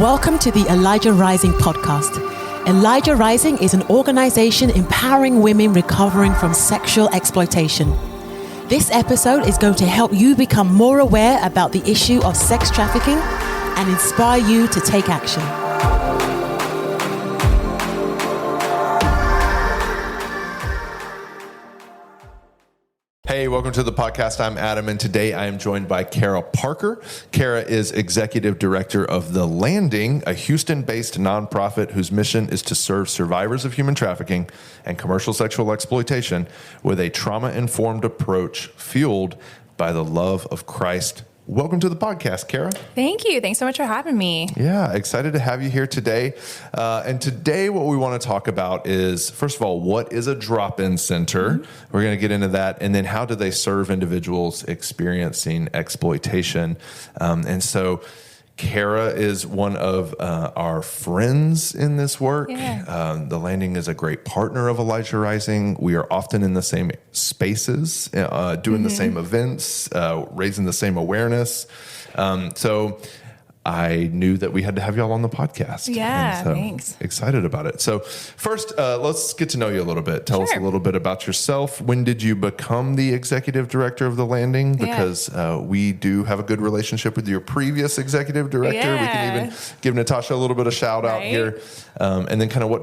Welcome to the Elijah Rising podcast. Elijah Rising is an organization empowering women recovering from sexual exploitation. This episode is going to help you become more aware about the issue of sex trafficking and inspire you to take action. Hey, welcome to the podcast. I'm Adam, and today I am joined by Cara Parker. Cara is Executive Director of The Landing, a Houston-based nonprofit whose mission is to serve survivors of human trafficking and commercial sexual exploitation with a trauma-informed approach fueled by the love of Christ. Welcome to the podcast, Cara. Thank you. Thanks so much for having me. Yeah, excited to have you here today. And today what we want to talk about is, first of all, what is a drop-in center? Mm-hmm. We're going to get into that. And then how do they serve individuals experiencing exploitation? And so Cara is one of our friends in this work. Yeah. The Landing is a great partner of Elijah Rising. We are often in the same spaces, doing the same events, raising the same awareness. So I knew that we had to have y'all on the podcast. Yeah, so thanks. Excited about it. So first, let's get to know you a little bit. Tell us Sure. a little bit about yourself. When did you become the executive director of The Landing? Because we do have a good relationship with your previous executive director. Yeah. We can even give Natasha a little bit of shout out here. And then kind of what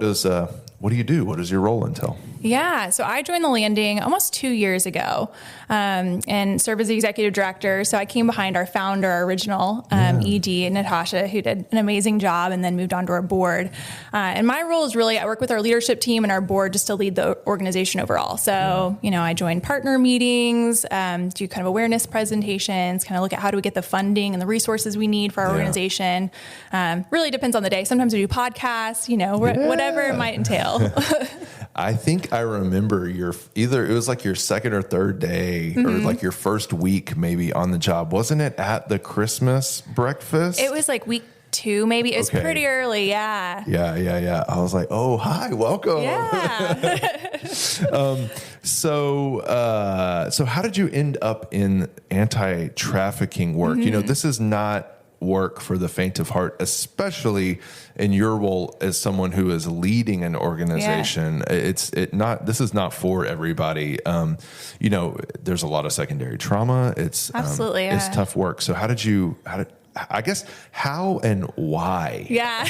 do you do? What does your role entail? Yeah. So I joined The Landing almost 2 years ago and served as the executive director. So I came behind our founder, our original ED, Natasha, who did an amazing job and then moved on to our board. And my role is really, I work with our leadership team and our board just to lead the organization overall. So, I join partner meetings, do kind of awareness presentations, kind of look at how do we get the funding and the resources we need for our organization. Really depends on the day. Sometimes we do podcasts, whatever it might entail. I think I remember it was like your second or third day or like your first week maybe on the job. Wasn't it at the Christmas breakfast? It was like week 2, maybe. It was pretty early. Yeah. Yeah. I was like, oh, hi, welcome. Yeah. So how did you end up in anti-trafficking work? This is not work for the faint of heart, especially in your role as someone who is leading an organization. Yeah. This is not for everybody. There's a lot of secondary trauma. It's absolutely, it's tough work. So how and why? Yeah.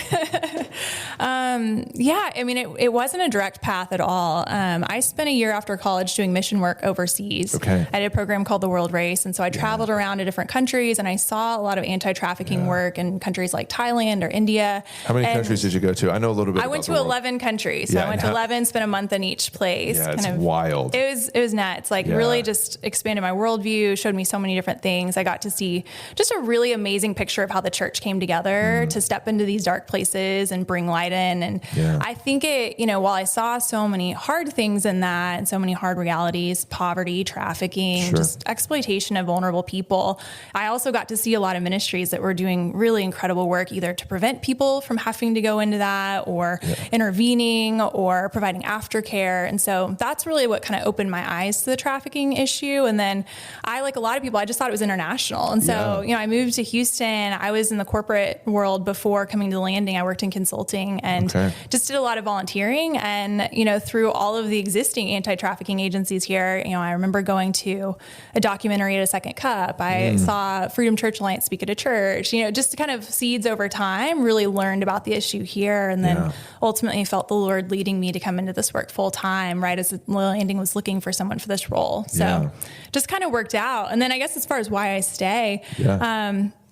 It wasn't a direct path at all. I spent a year after college doing mission work overseas. Okay. I did a program called the World Race. And so I traveled around to different countries and I saw a lot of anti-trafficking work in countries like Thailand or India. How many countries did you go to? I know a little bit I went to 11 countries. So I went to 11, spent a month in each place. Yeah, it's wild. It was nuts. Really just expanded my worldview, showed me so many different things. I got to see just a really amazing picture of how the church came together to step into these dark places and bring light in. And I think while I saw so many hard things in that and so many hard realities, poverty, trafficking, just exploitation of vulnerable people, I also got to see a lot of ministries that were doing really incredible work, either to prevent people from having to go into that or intervening or providing aftercare. And so that's really what kind of opened my eyes to the trafficking issue. And then I, like a lot of people, I just thought it was international. And so, I moved to Houston. I was in the corporate world before coming to The Landing. I worked in consulting and just did a lot of volunteering. And, through all of the existing anti-trafficking agencies here, I remember going to a documentary at a Second Cup. I saw Freedom Church Alliance speak at a church, just kind of seeds over time, really learned about the issue here. And then ultimately felt the Lord leading me to come into this work full time, right as The Landing was looking for someone for this role. So just kind of worked out. And then I guess as far as why I stay,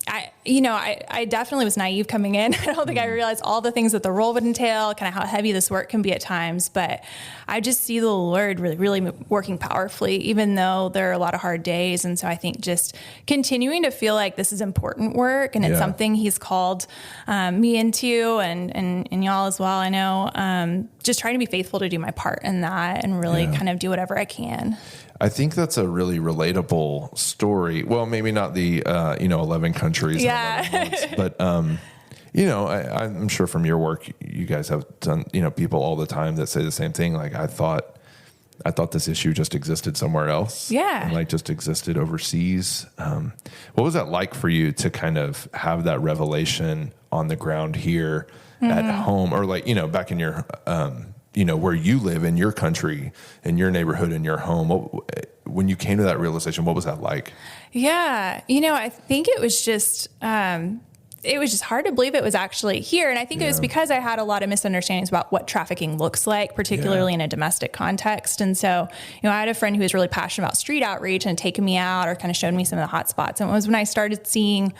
I definitely was naive coming in. I don't think I realized all the things that the role would entail, kind of how heavy this work can be at times. But I just see the Lord really, really working powerfully, even though there are a lot of hard days. And so I think just continuing to feel like this is important work and it's something He's called me into and y'all as well. I know just trying to be faithful to do my part in that and really kind of do whatever I can. I think that's a really relatable story. Well, maybe not the 11 countries, and 11 months, but I'm sure from your work, you guys have done people all the time that say the same thing. Like I thought I thought this issue just existed somewhere else. Yeah. And like just existed overseas. What was that like for you to kind of have that revelation on the ground here at home, or like, back in your, where you live in your country, in your neighborhood, in your home? When you came to that realization, what was that like? Yeah. I think it was just hard to believe it was actually here. And I think it was because I had a lot of misunderstandings about what trafficking looks like, particularly in a domestic context. And so, I had a friend who was really passionate about street outreach and taking me out or kind of showed me some of the hot spots. And it was when I started seeing,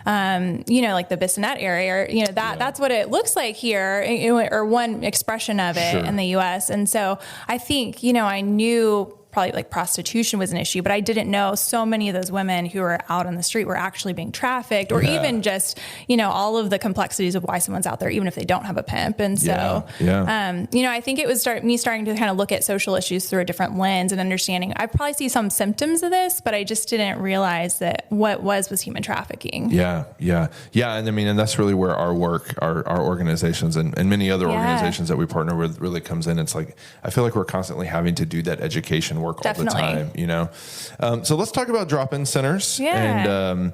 like the Bissonnette area, or, that's what it looks like here, or one expression of it in the US. And so I think, I knew probably like prostitution was an issue, but I didn't know so many of those women who were out on the street were actually being trafficked, or even just, all of the complexities of why someone's out there, even if they don't have a pimp. And so, I think it was me starting to kind of look at social issues through a different lens and understanding. I probably see some symptoms of this, but I just didn't realize that what was human trafficking. Yeah. And I mean, and that's really where our work, our organizations and many other organizations that we partner with really comes in. It's like, I feel like we're constantly having to do that education work all the time, so let's talk about drop-in centers. And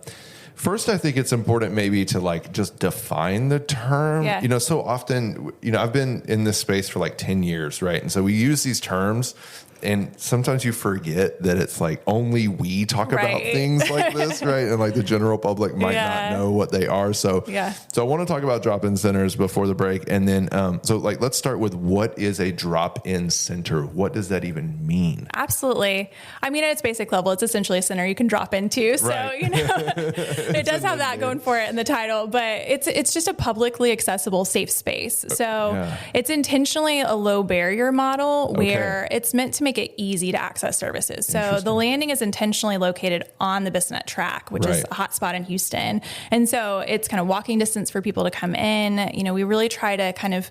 first, I think it's important maybe to like just define the term. So often, I've been in this space for like 10 years, right? And so we use these terms, and sometimes you forget that it's like only we talk about things like this, right? And like the general public might not know what they are. So I want to talk about drop-in centers before the break. And then, let's start with, what is a drop-in center? What does that even mean? Absolutely. I mean, at its basic level, it's essentially a center you can drop into. So, it does have that going for it in the title, but it's just a publicly accessible, safe space. So it's intentionally a low barrier model where it's meant to make it easy to access services. So the landing is intentionally located on the Bissonnette track, which is a hot spot in Houston. And so it's kind of walking distance for people to come in. We really try to kind of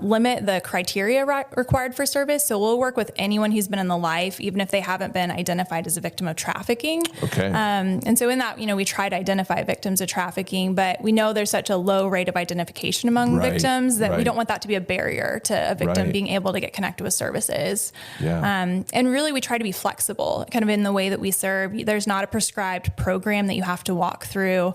limit the criteria required for service. So we'll work with anyone who's been in the life, even if they haven't been identified as a victim of trafficking. And so in that, we try to identify victims of trafficking, but we know there's such a low rate of identification among victims that we don't want that to be a barrier to a victim being able to get connected with services. And really, we try to be flexible kind of in the way that we serve. There's not a prescribed program that you have to walk through.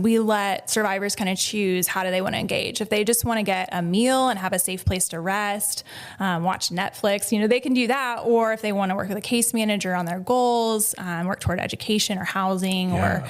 We let survivors kind of choose how do they want to engage. If they just want to get a meal and have a safe place to rest, watch Netflix, they can do that. Or if they want to work with a case manager on their goals, work toward education or housing or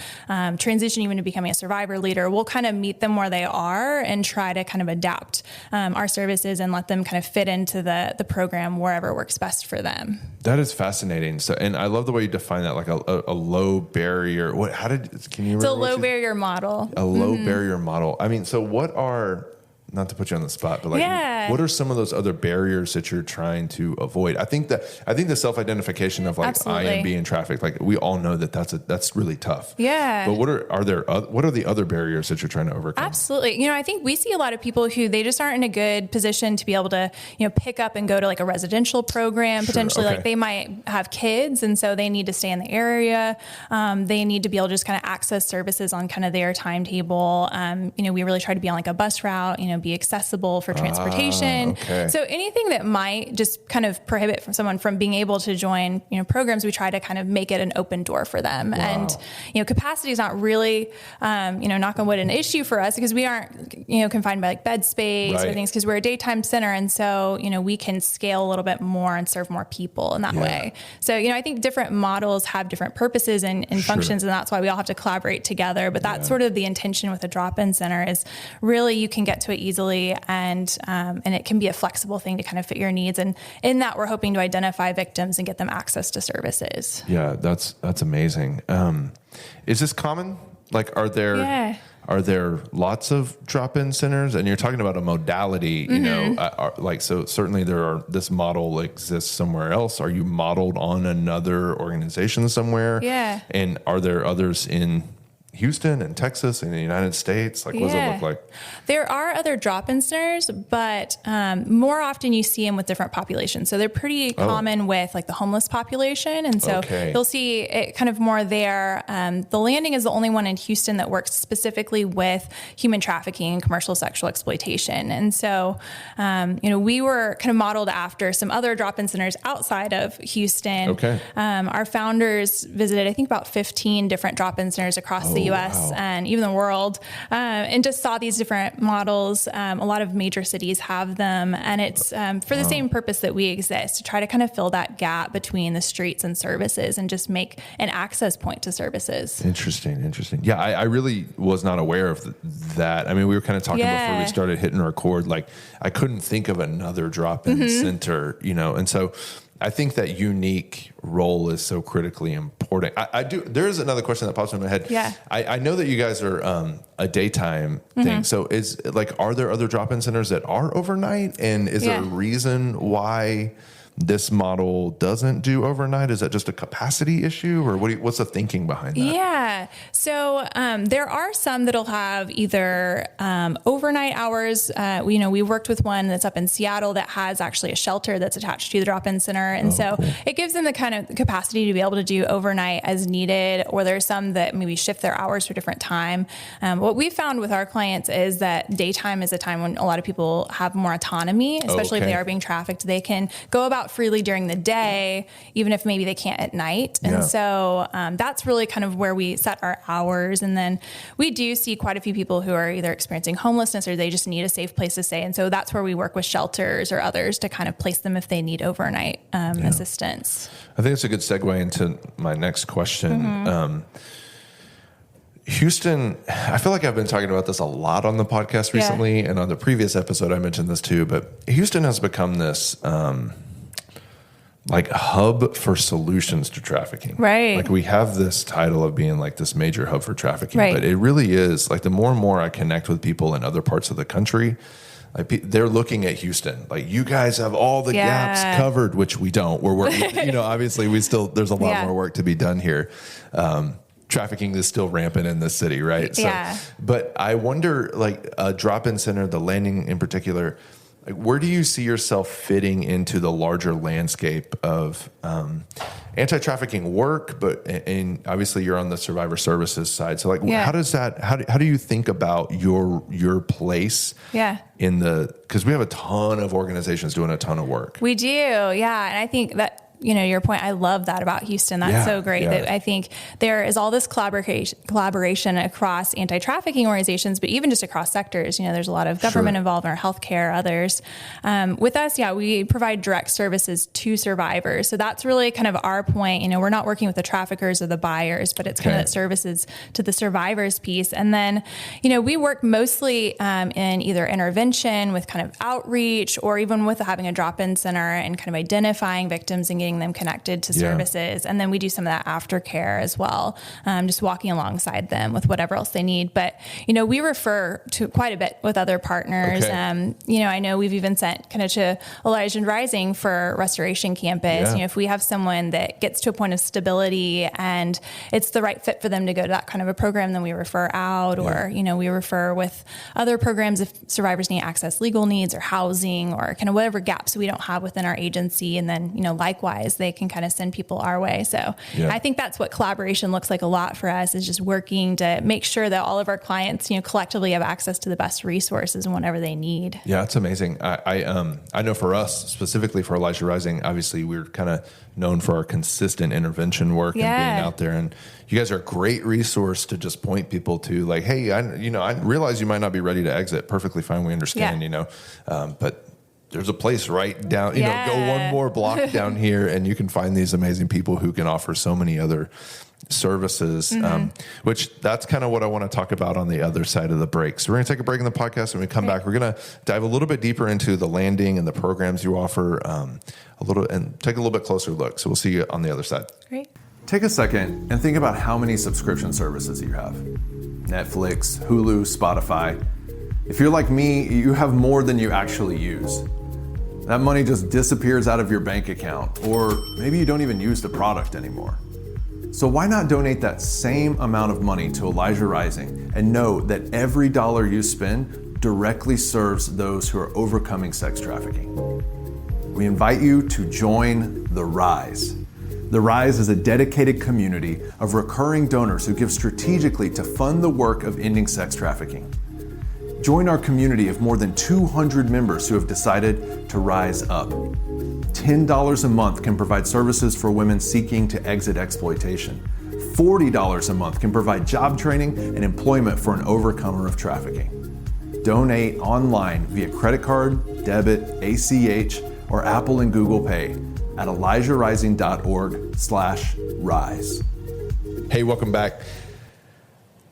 transition even to becoming a survivor leader, we'll kind of meet them where they are and try to kind of adapt our services and let them kind of fit into the program wherever works best for them. That is fascinating. So, and I love the way you define that, like a low barrier. Can you? It's a low barrier model. A low barrier model. I mean, so what are? Not to put you on the spot, but what are some of those other barriers that you're trying to avoid? I think the self-identification of I am being trafficked, like we all know that's really tough. Yeah. But what are the other barriers that you're trying to overcome? Absolutely. I think we see a lot of people who they just aren't in a good position to be able to, pick up and go to like a residential program. Potentially like they might have kids. And so they need to stay in the area. They need to be able to just kind of access services on kind of their timetable. We really try to be on like a bus route, be accessible for transportation. So anything that might just kind of prohibit someone from being able to join, programs, we try to kind of make it an open door for them. And, capacity is not really, knock on wood, an issue for us because we aren't, confined by like bed space or things because we're a daytime center. And so, we can scale a little bit more and serve more people in that way. So, I think different models have different purposes and functions, and that's why we all have to collaborate together. But that's sort of the intention with a drop-in center is really you can get to it easily and it can be a flexible thing to kind of fit your needs. And in that, we're hoping to identify victims and get them access to services. Yeah, that's amazing. Is this common? Like, are there lots of drop-in centers? And you're talking about a modality, so certainly this model exists somewhere else. Are you modeled on another organization somewhere? Yeah. And are there others in Houston and Texas and the United States? Like, what does it look like? There are other drop-in centers, but more often you see them with different populations. So they're pretty common with like the homeless population. And so you'll see it kind of more there. The Landing is the only one in Houston that works specifically with human trafficking and commercial sexual exploitation. And so, we were kind of modeled after some other drop-in centers outside of Houston. Our founders visited, I think, about 15 different drop-in centers across the U.S. and even the world, and just saw these different models. A lot of major cities have them, and it's for the same purpose that we exist, to try to kind of fill that gap between the streets and services and just make an access point to services. Interesting. Yeah, I really was not aware of that. I mean, we were kind of talking before we started hitting record, like I couldn't think of another drop-in center, and so I think that unique role is so critically important. I do. There is another question that pops in my head. Yeah. I know that you guys are a daytime thing. So are there other drop-in centers that are overnight? And is there a reason why this model doesn't do overnight? Is that just a capacity issue, or what's the thinking behind that? Yeah. So there are some that'll have either overnight hours. We worked with one that's up in Seattle that has actually a shelter that's attached to the drop-in center. And it gives them the kind of capacity to be able to do overnight as needed, or there's some that maybe shift their hours to a different time. What we found with our clients is that daytime is a time when a lot of people have more autonomy, especially if they are being trafficked. They can go about freely during the day, even if maybe they can't at night. And so that's really kind of where we set our hours. And then we do see quite a few people who are either experiencing homelessness or they just need a safe place to stay. And so that's where we work with shelters or others to kind of place them if they need overnight assistance. I think it's a good segue into my next question. Houston, I feel like I've been talking about this a lot on the podcast recently, and on the previous episode I mentioned this too, but Houston has become this like hub for solutions to trafficking. Right. Like we have this title of being like this major hub for trafficking, but it really is like the more and more I connect with people in other parts of the country, like they're looking at Houston, like you guys have all the gaps covered, which we don't. We're working, obviously there's a lot more work to be done here. Trafficking is still rampant in this city, right? So, but I wonder, like a drop-in center, the Landing in particular, like where do you see yourself fitting into the larger landscape of anti-trafficking work? And obviously you're on the survivor services side. So like, how does that? How do you think about your place? In because we have a ton of organizations doing a ton of work. We do, And I think that, your point, I love that about Houston. That's so great that I think there is all this collaboration across anti-trafficking organizations, but even just across sectors. There's a lot of government involved in our healthcare, others. With us, we provide direct services to survivors. So that's really kind of our point. We're not working with the traffickers or the buyers, but it's kind of services to the survivors piece. And then, we work mostly in either intervention with kind of outreach, or even with having a drop-in center and kind of identifying victims and getting them connected to services. And then we do some of that aftercare as well, just walking alongside them with whatever else they need. But, we refer to quite a bit with other partners. I know we've even sent kind of to Elijah Rising for Restoration Campus. If we have someone that gets to a point of stability and it's the right fit for them to go to that kind of a program, then we refer out, or, we refer with other programs if survivors need access, legal needs or housing, or kind of whatever gaps we don't have within our agency. And then, likewise, they can kind of send people our way. So I think that's what collaboration looks like a lot for us, is just working to make sure that all of our clients, collectively have access to the best resources and whatever they need. Yeah, it's amazing. I know for us, specifically for Elijah Rising, obviously we're kind of known for our consistent intervention work and being out there. And you guys are a great resource to just point people to, like, hey, I realize you might not be ready to exit. Perfectly fine. We understand, but there's a place right down, go one more block down here and you can find these amazing people who can offer so many other services, which that's kind of what I want to talk about on the other side of the break. So we're going to take a break in the podcast, and when we come back, we're going to dive a little bit deeper into the Landing and the programs you offer, and take a little bit closer look. So we'll see you on the other side. Great. Take a second and think about how many subscription services you have. Netflix, Hulu, Spotify. If you're like me, you have more than you actually use. That money just disappears out of your bank account, or maybe you don't even use the product anymore. So why not donate that same amount of money to Elijah Rising and know that every dollar you spend directly serves those who are overcoming sex trafficking? We invite you to join The Rise. The Rise is a dedicated community of recurring donors who give strategically to fund the work of ending sex trafficking. Join our community of more than 200 members who have decided to rise up. $10 a month can provide services for women seeking to exit exploitation. $40 a month can provide job training and employment for an overcomer of trafficking. Donate online via credit card, debit, ACH, or Apple and Google Pay at elijahrising.org/rise. Hey, welcome back.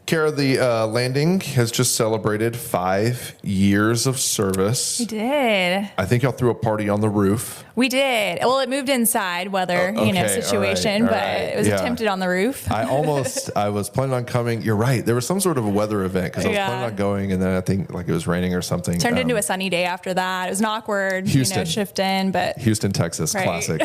Cara, the landing has just celebrated 5 years of service. We did. I think y'all threw a party on the roof. We did. Well, it moved inside, situation, but it was attempted on the roof. I was planning on coming. You're right. There was some sort of a weather event because I was planning on going, and then I think it was raining or something. Turned into a sunny day after that. It was an awkward, shift in, but Houston, Texas, classic.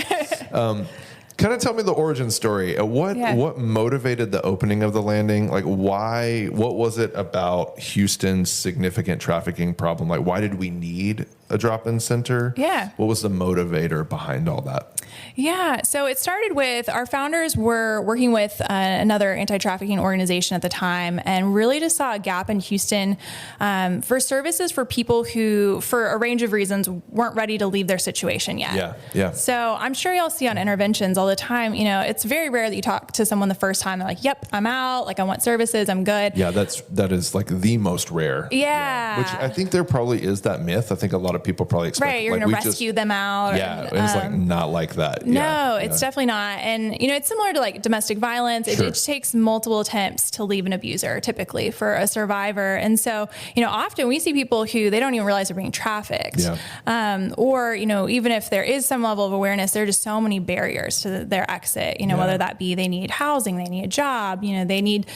Kind of tell me the origin story. What motivated the opening of the landing? Like, why? What was it about Houston's significant trafficking problem? Like, why did we need a drop-in center? Yeah. What was the motivator behind all that? Yeah. So it started with our founders were working with another anti-trafficking organization at the time, and really just saw a gap in Houston for services for people who, for a range of reasons, weren't ready to leave their situation yet. Yeah. So I'm sure y'all see on interventions all the time, it's very rare that you talk to someone the first time. They're like, yep, I'm out. Like, I want services. I'm good. Yeah. That is like the most rare. Yeah. Which I think there probably is that myth. I think a lot of people probably expect. Right. You're going to rescue them out. Yeah. And it's like not like that. No, it's definitely not. And, it's similar to like domestic violence. It takes multiple attempts to leave an abuser, typically, for a survivor. And so, often we see people who they don't even realize they're being trafficked. Yeah. Or, even if there is some level of awareness, there are just so many barriers to their exit, whether that be they need housing, they need a job, they need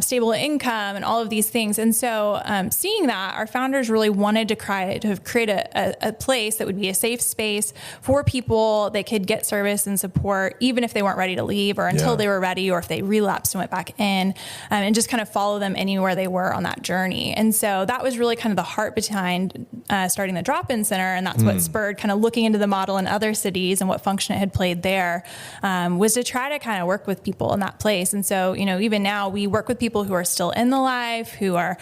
stable income and all of these things. And so seeing that, our founders really wanted to create a place that would be a safe space for people that could get service and support, even if they weren't ready to leave or until they were ready, or if they relapsed and went back in, and just kind of follow them anywhere they were on that journey. And so that was really kind of the heart behind starting the drop-in center. And that's what spurred kind of looking into the model in other cities and what function it had played there, was to try to kind of work with people in that place. And so, even now we work with people who are still in the life, who are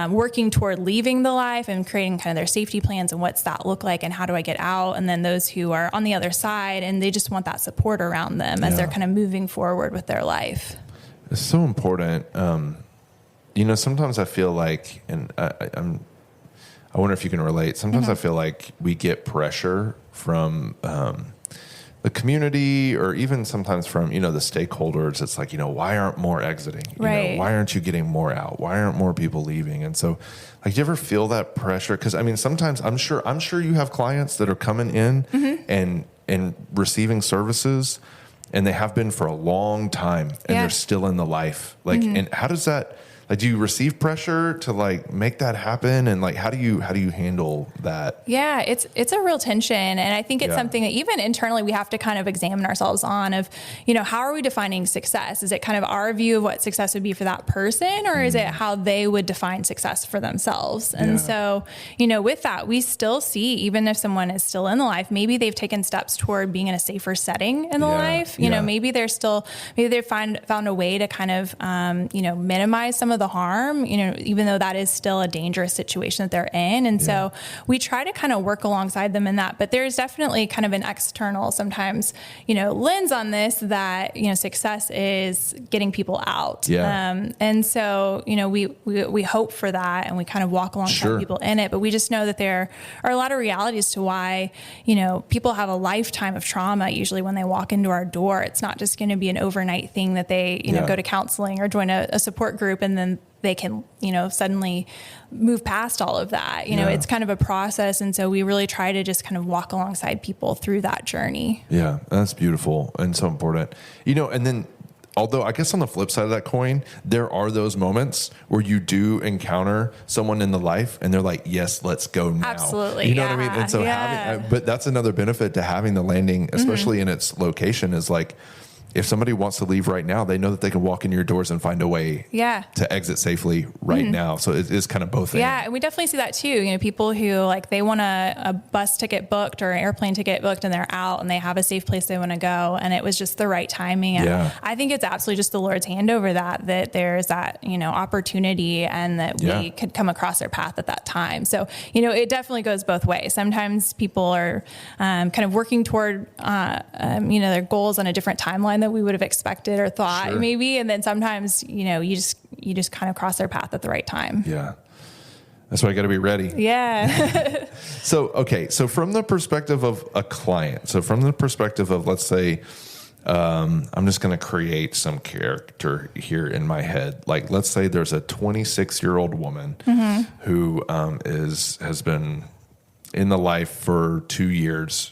working toward leaving the life and creating kind of their safety plans and what's that look like and how do I get out? And then those who are on the other side and they just want that support around them as they're kind of moving forward with their life. It's so important. Sometimes I feel like, and I wonder if you can relate. Sometimes I feel like we get pressure from the community, or even sometimes from, the stakeholders. It's like, why aren't more exiting? Why aren't you getting more out? Why aren't more people leaving? And so, like, do you ever feel that pressure? Because sometimes I'm sure you have clients that are coming in and receiving services, and they have been for a long time, and they're still in the life. Like, and how does that? Like, do you receive pressure to like make that happen? And like, how do you handle that? Yeah, it's a real tension. And I think it's something that even internally we have to kind of examine ourselves on of, how are we defining success? Is it kind of our view of what success would be for that person, or is it how they would define success for themselves? And so, with that, we still see, even if someone is still in the life, maybe they've taken steps toward being in a safer setting in the life, maybe they've found a way to kind of, minimize some of the harm, even though that is still a dangerous situation that they're in. And so we try to kind of work alongside them in that, but there's definitely kind of an external, sometimes, lens on this that, success is getting people out. And so, we hope for that, and we kind of walk alongside people in it, but we just know that there are a lot of realities to why, people have a lifetime of trauma. Usually when they walk into our door, it's not just going to be an overnight thing that they, go to counseling or join a support group and then they can, suddenly move past all of that. It's kind of a process. And so we really try to just kind of walk alongside people through that journey. Yeah, that's beautiful and so important. And then, although I guess on the flip side of that coin, there are those moments where you do encounter someone in the life and they're like, yes, let's go now. Absolutely. You know what I mean? And so but that's another benefit to having the landing, especially in its location, is like, if somebody wants to leave right now, they know that they can walk in your doors and find a way to exit safely right now. So it is kind of both. Yeah. And we definitely see that too. You know, people who like, they want a bus ticket booked or an airplane ticket booked and they're out and they have a safe place they want to go. And it was just the right timing. And I think it's absolutely just the Lord's hand over that there's that, you know, opportunity and that we could come across their path at that time. So, you know, it definitely goes both ways. Sometimes people are kind of working toward, you know, their goals on a different timeline that we would have expected or thought maybe. And then sometimes, you know, you just kind of cross their path at the right time. Yeah. That's why I got to be ready. Yeah. So from the perspective of a client, so from the perspective of, let's say, I'm just going to create some character here in my head. Like, let's say there's a 26-year-old woman who has been in the life for 2 years.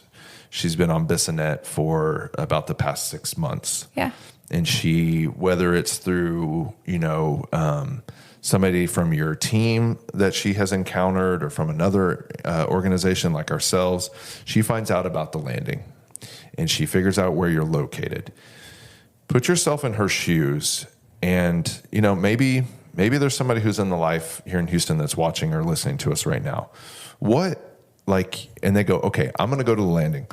She's been on Bissonnet for about the past 6 months. Yeah. And she, whether it's through, you know, somebody from your team that she has encountered or from another organization like ourselves, she finds out about the landing and she figures out where you're located. Put yourself in her shoes and, you know, maybe there's somebody who's in the life here in Houston that's watching or listening to us right now. And they go, okay, I'm going to go to the landing.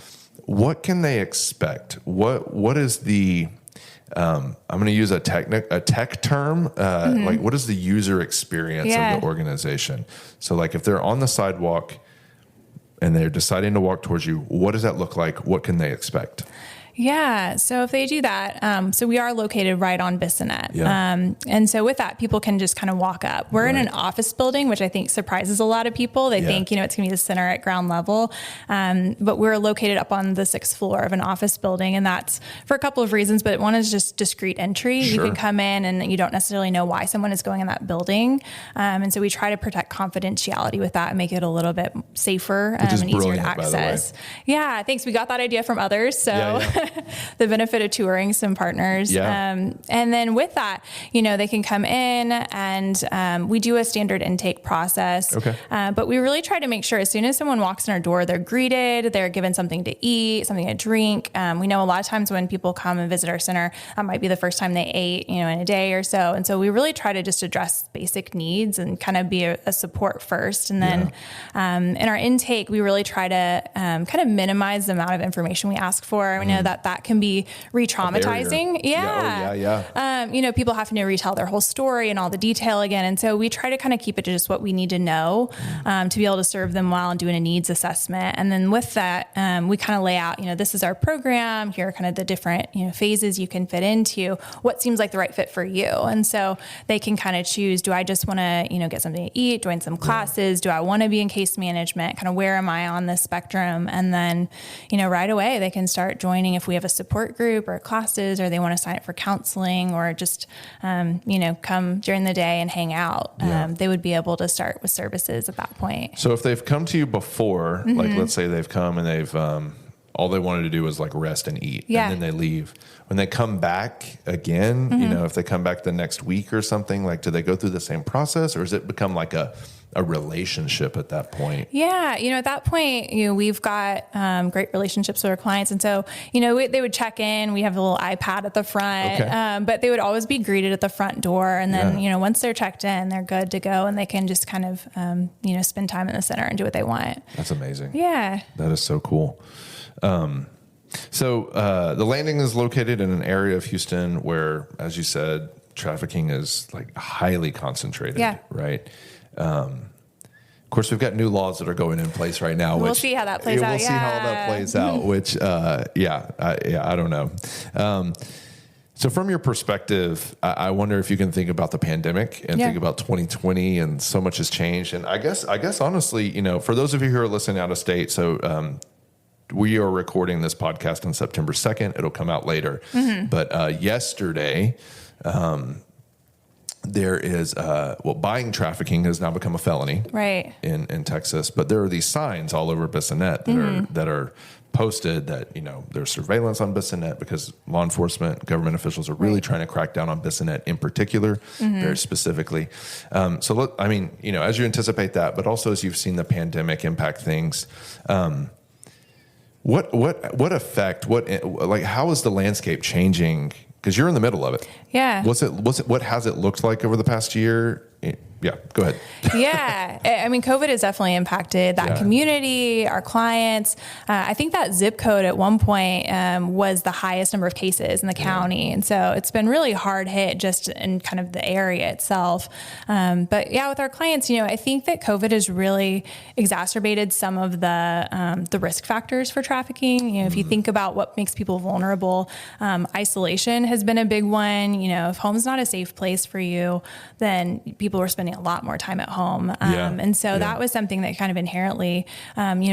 What can they expect? What is the, I'm going to use a tech term, like what is the user experience of the organization? So like if they're on the sidewalk and they're deciding to walk towards you, what does that look like? What can they expect? Yeah. So if they do that, so we are located right on Bissonnet. Yeah. And so with that, people can just kind of walk up. We're in an office building, which I think surprises a lot of people. They think, you know, it's going to be the center at ground level. But we're located up on the 6th floor of an office building. And that's for a couple of reasons, but one is just discreet entry. You can come in and you don't necessarily know why someone is going in that building. And so we try to protect confidentiality with that and make it a little bit safer and easier to access. Yeah. Thanks. We got that idea from others. So the benefit of touring some partners. And then with that, you know, they can come in and we do a standard intake process. But we really try to make sure as soon as someone walks in our door, they're greeted, they're given something to eat, something to drink. We know a lot of times when people come and visit our center, that might be the first time they ate, you know, in a day or so. And so we really try to just address basic needs and kind of be a support first. And then in our intake, we really try to kind of minimize the amount of information we ask for. We know that can be re-traumatizing. You know, people have to retell their whole story and all the detail again. And so we try to kind of keep it to just what we need to know to be able to serve them well and doing a needs assessment. And then with that, we kind of lay out, you know, this is our program. Here are kind of the different, you know, phases you can fit into. What seems like the right fit for you? And so they can kind of choose, do I just want to, you know, get something to eat, join some classes? Do I want to be in case management? Kind of where am I on this spectrum? And then, you know, right away they can start joining if we have a support group or classes, or they want to sign up for counseling or just, you know, come during the day and hang out. They would be able to start with services at that point. So if they've come to you before, like let's say they've come and they've, all they wanted to do was like rest and eat and then they leave. When they come back again, you know, if they come back the next week or something, like, do they go through the same process or does it become like a relationship at that point? Yeah. You know, at that point, you know, we've got great relationships with our clients. And so, you know, they would check in, we have a little iPad at the front, but they would always be greeted at the front door. And then, you know, once they're checked in, they're good to go and they can just kind of, you know, spend time in the center and do what they want. That's amazing. Yeah. That is so cool. So the landing is located in an area of Houston where, as you said, trafficking is like highly concentrated, right? Of course, we've got new laws that are going in place right now. We'll see how that plays out. We'll see how that plays out, which, I don't know. So from your perspective, I wonder if you can think about the pandemic and think about 2020 and so much has changed. And I guess honestly, you know, for those of you who are listening out of state, so we are recording this podcast on September 2nd. It'll come out later. But yesterday, there is, buying trafficking has now become a felony in Texas. But there are these signs all over Bissonnet that are posted that, you know, there's surveillance on Bissonnet because law enforcement, government officials are really trying to crack down on Bissonnet in particular, very specifically. So, look, I mean, you know, as you anticipate that, but also as you've seen the pandemic impact things, What effect, how is the landscape changing? Because you're in the middle of it. Yeah. What has it looked like over the past year? Yeah, go ahead. Yeah. I mean, COVID has definitely impacted that community, our clients. I think that zip code at one point was the highest number of cases in the county. And so it's been really hard hit just in kind of the area itself. But yeah, with our clients, I think that COVID has really exacerbated some of the risk factors for trafficking. If you think about what makes people vulnerable, isolation has been a big one. If home's not a safe place for you, then people are spending a lot more time at home. And so that was something that kind of inherently,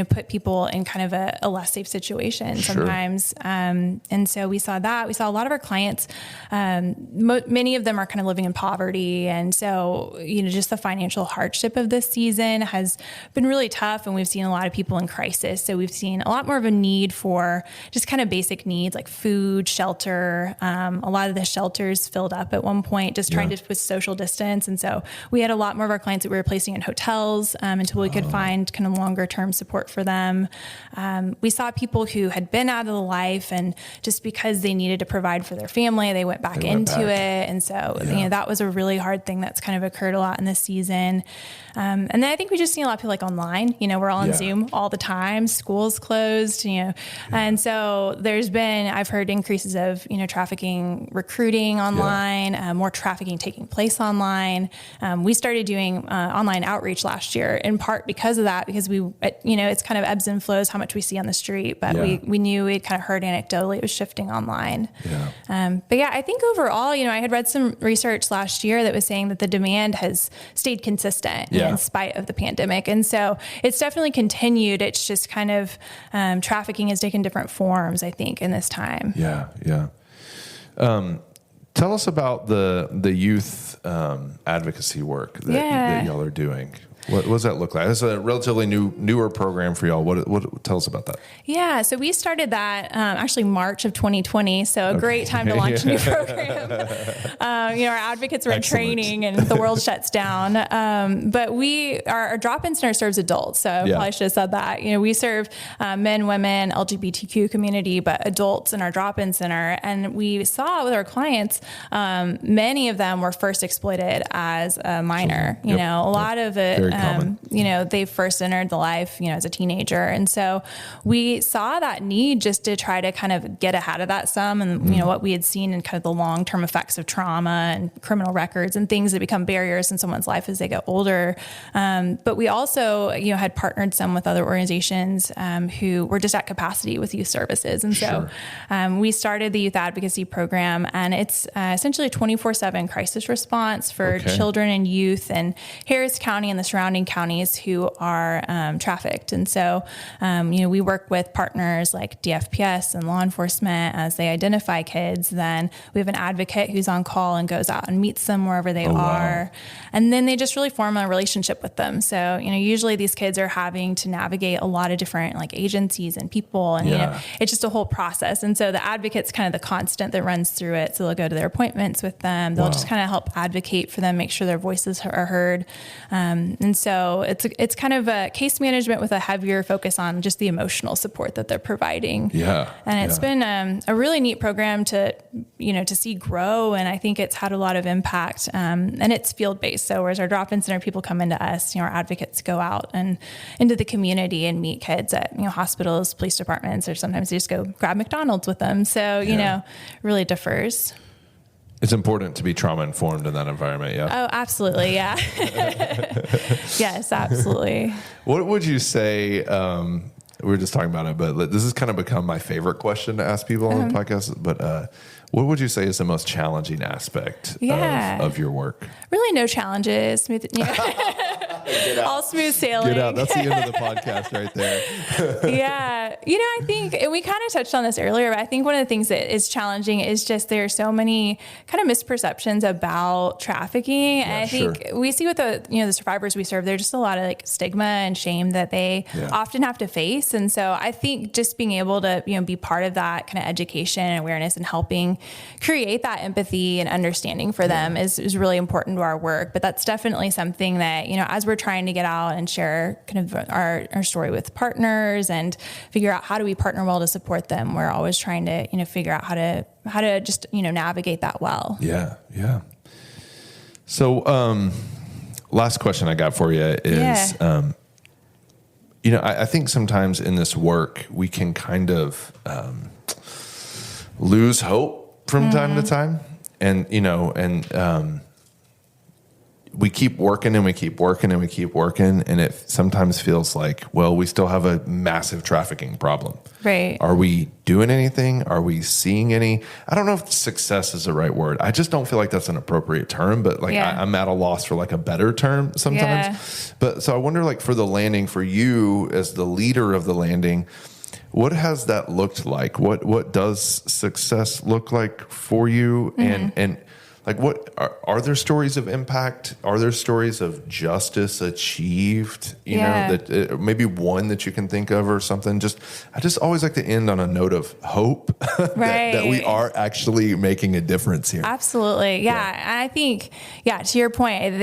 put people in kind of a less safe situation sometimes. And so we saw that. We saw a lot of our clients, many of them are kind of living in poverty. And so, just the financial hardship of this season has been really tough. And we've seen a lot of people in crisis. So we've seen a lot more of a need for just kind of basic needs like food, shelter. A lot of the shelters filled up at one point, just trying to with social distance. And so we had a lot more of our clients that we were placing in hotels until we could find kind of longer term support for them. We saw people who had been out of the life and just because they needed to provide for their family, they went back into it. And so, that was a really hard thing that's kind of occurred a lot in this season. And then I think we just see a lot of people like online, we're all on Zoom all the time, school's closed, and so I've heard increases of, trafficking, recruiting online, more trafficking taking place online. We started doing online outreach last year in part because of that, because it's kind of ebbs and flows how much we see on the street, but we knew we'd kind of heard anecdotally it was shifting online. But I think overall, I had read some research last year that was saying that the demand has stayed consistent in spite of the pandemic. And so it's definitely continued. It's just kind of trafficking has taken different forms, I think, in this time. Tell us about the youth advocacy work that y'all are doing. What does that look like? It's a relatively newer program for y'all. What tell us about that? Yeah, so we started that actually March of 2020. So a great time to launch a new program. Our advocates were in training and the world shuts down. But our drop-in center serves adults. So I probably should have said that. We serve men, women, LGBTQ community, but adults in our drop-in center. And we saw with our clients, many of them were first exploited as a minor. A lot of it. They first entered the life, as a teenager. And so we saw that need just to try to kind of get ahead of that some and, what we had seen in kind of the long-term effects of trauma and criminal records and things that become barriers in someone's life as they get older. But we also, had partnered some with other organizations who were just at capacity with youth services. And so we started the youth advocacy program, and it's essentially a 24/7 crisis response for children and youth in Harris County and the surrounding counties who are trafficked. And so, we work with partners like DFPS and law enforcement as they identify kids. Then we have an advocate who's on call and goes out and meets them wherever they are. And then they just really form a relationship with them. So, usually these kids are having to navigate a lot of different like agencies and people. And, it's just a whole process. And so the advocate's kind of the constant that runs through it. So they'll go to their appointments with them. They'll just kind of help advocate for them, make sure their voices are heard. And so it's kind of a case management with a heavier focus on just the emotional support that they're providing. And it's been a really neat program to see grow. And I think it's had a lot of impact. And it's field-based. So whereas our drop-in center people come into us, our advocates go out and into the community and meet kids at, hospitals, police departments, or sometimes they just go grab McDonald's with them. So, really differs. It's important to be trauma informed in that environment. Oh, absolutely. Yeah. Yes, absolutely. What would you say? We were just talking about it, but this has kind of become my favorite question to ask people on the podcast. But what would you say is the most challenging aspect of your work? Really no challenges. All smooth sailing. Get out. That's the end of the podcast right there. I think, and we kind of touched on this earlier, but I think one of the things that is challenging is just there are so many kind of misperceptions about trafficking. And I think we see with the survivors we serve, there's just a lot of like stigma and shame that they often have to face. And so I think just being able to, be part of that kind of education and awareness and helping create that empathy and understanding for them is really important to our work. But that's definitely something that, as we're trying to get out and share kind of our story with partners and figure out how do we partner well to support them. We're always trying to, figure out how to just, navigate that well. Yeah. Yeah. So, last question I got for you is, I think sometimes in this work, we can kind of lose hope from time to time. And, we keep working and we keep working and we keep working. And it sometimes feels like, well, we still have a massive trafficking problem. Right. Are we doing anything? Are we seeing any? I don't know if success is the right word. I just don't feel like that's an appropriate term, but I'm at a loss for like a better term sometimes. Yeah. But so I wonder, like, for the landing, for you as the leader of the landing, what has that looked like? What does success look like for you? And like, what are there stories of impact? Are there stories of justice achieved? You know, that maybe one that you can think of or something. I just always like to end on a note of hope that we are actually making a difference here. Absolutely, yeah. I think, to your point,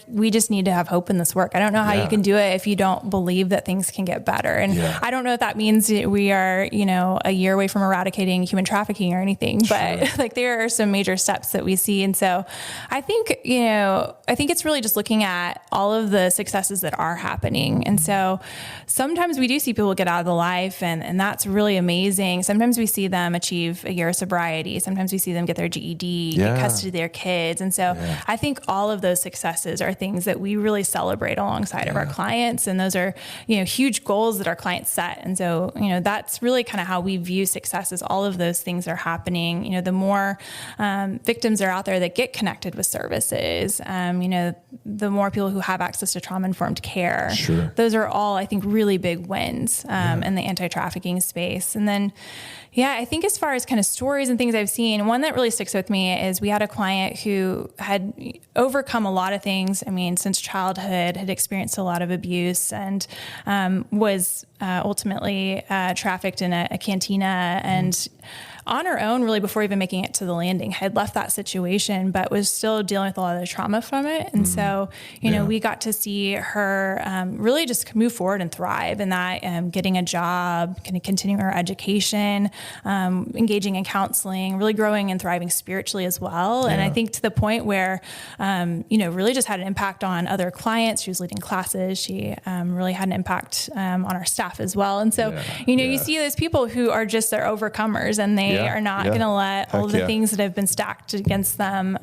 we just need to have hope in this work. I don't know how you can do it if you don't believe that things can get better. And I don't know if that means we are, a year away from eradicating human trafficking or anything, but like there are some major steps that we see. And so I think it's really just looking at all of the successes that are happening. And so sometimes we do see people get out of the life and that's really amazing. Sometimes we see them achieve a year of sobriety. Sometimes we see them get their GED, get custody of their kids. And so I think all of those successes are things that we really celebrate alongside of our clients. And those are, huge goals that our clients set. And so, that's really kind of how we view success, is all of those things are happening. The more victims are out there that get connected with services, the more people who have access to trauma-informed care. Sure. Those are all, I think, really big wins in the anti-trafficking space. And then, I think as far as kind of stories and things I've seen, one that really sticks with me is we had a client who had overcome a lot of things. I mean, since childhood, had experienced a lot of abuse and was ultimately trafficked in a cantina and on her own, really, before even making it to the landing, had left that situation, but was still dealing with a lot of the trauma from it. And so, we got to see her really just move forward and thrive in that, getting a job, kind of continuing her education, engaging in counseling, really growing and thriving spiritually as well. And I think to the point where, really just had an impact on other clients. She was leading classes. She really had an impact on our staff as well. And so, you see those people who are just, they're overcomers, and they are not going to let all of the things that have been stacked against them,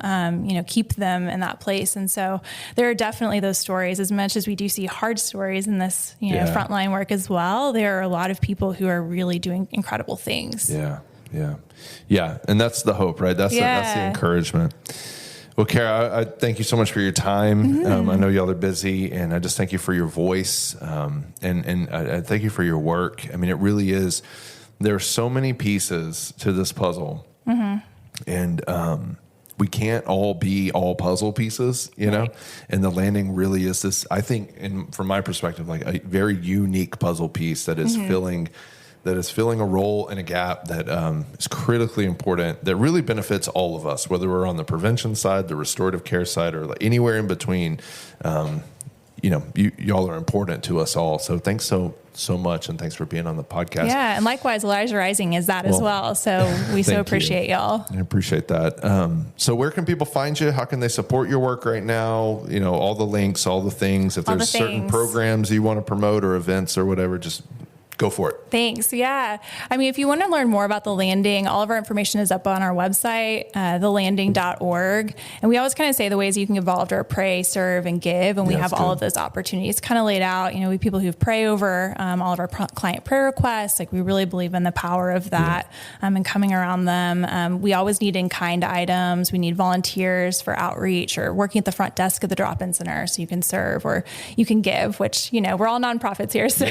keep them in that place. And so there are definitely those stories. As much as we do see hard stories in this, frontline work as well, there are a lot of people who are really doing incredible things. Yeah. And that's the hope, right? That's the encouragement. Well, Cara, I thank you so much for your time. I know y'all are busy, and I just thank you for your voice. And I thank you for your work. I mean, it really is. There are so many pieces to this puzzle, and we can't all be all puzzle pieces, know? And the landing really is this, I think, and from my perspective, like a very unique puzzle piece that is filling a role and a gap that is critically important, that really benefits all of us, whether we're on the prevention side, the restorative care side, or like anywhere in between. Y'all are important to us all. So thanks so much, and thanks for being on the podcast. Yeah, and likewise, Elijah Rising is that as well. So we so appreciate y'all. I appreciate that. So where can people find you? How can they support your work right now? All the links, all the things. If there's certain programs you want to promote or events or whatever, just go for it. Thanks. Yeah. I mean, if you want to learn more about The Landing, all of our information is up on our website, thelanding.org. And we always kind of say the ways you can get involved are pray, serve, and give. And we have all of those opportunities kind of laid out. We have people who pray over all of our client prayer requests. Like, we really believe in the power of that and coming around them. We always need in-kind items. We need volunteers for outreach or working at the front desk of the drop-in center, so you can serve or you can give, which, we're all nonprofits here. So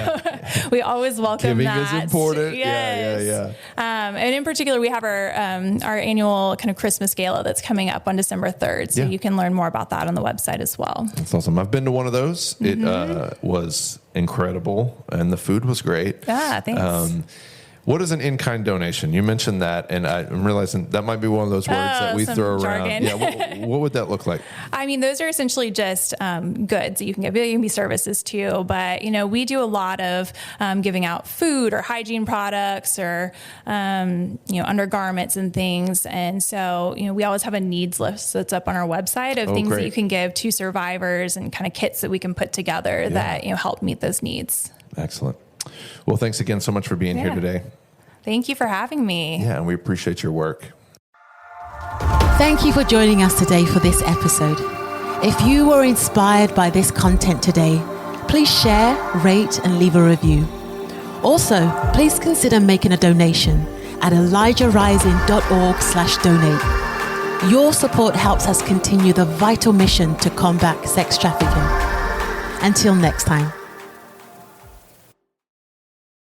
we always welcome Giving that. is important. Yes. And in particular, we have our annual kind of Christmas gala that's coming up on December 3rd. So you can learn more about that on the website as well. That's awesome. I've been to one of those. It was incredible, and the food was great. Thanks. What is an in-kind donation? You mentioned that, and I'm realizing that might be one of those words that we throw around. Jargon. Yeah, what would that look like? I mean, those are essentially just goods that you can give. It can be services too, but we do a lot of giving out food or hygiene products or undergarments and things. And so we always have a needs list that's up on our website of things that you can give to survivors and kind of kits that we can put together that help meet those needs. Excellent. Well, thanks again so much for being here today. Thank you for having me. Yeah, and we appreciate your work. Thank you for joining us today for this episode. If you were inspired by this content today, please share, rate, and leave a review. Also, please consider making a donation at elijahrising.org/donate. Your support helps us continue the vital mission to combat sex trafficking. Until next time.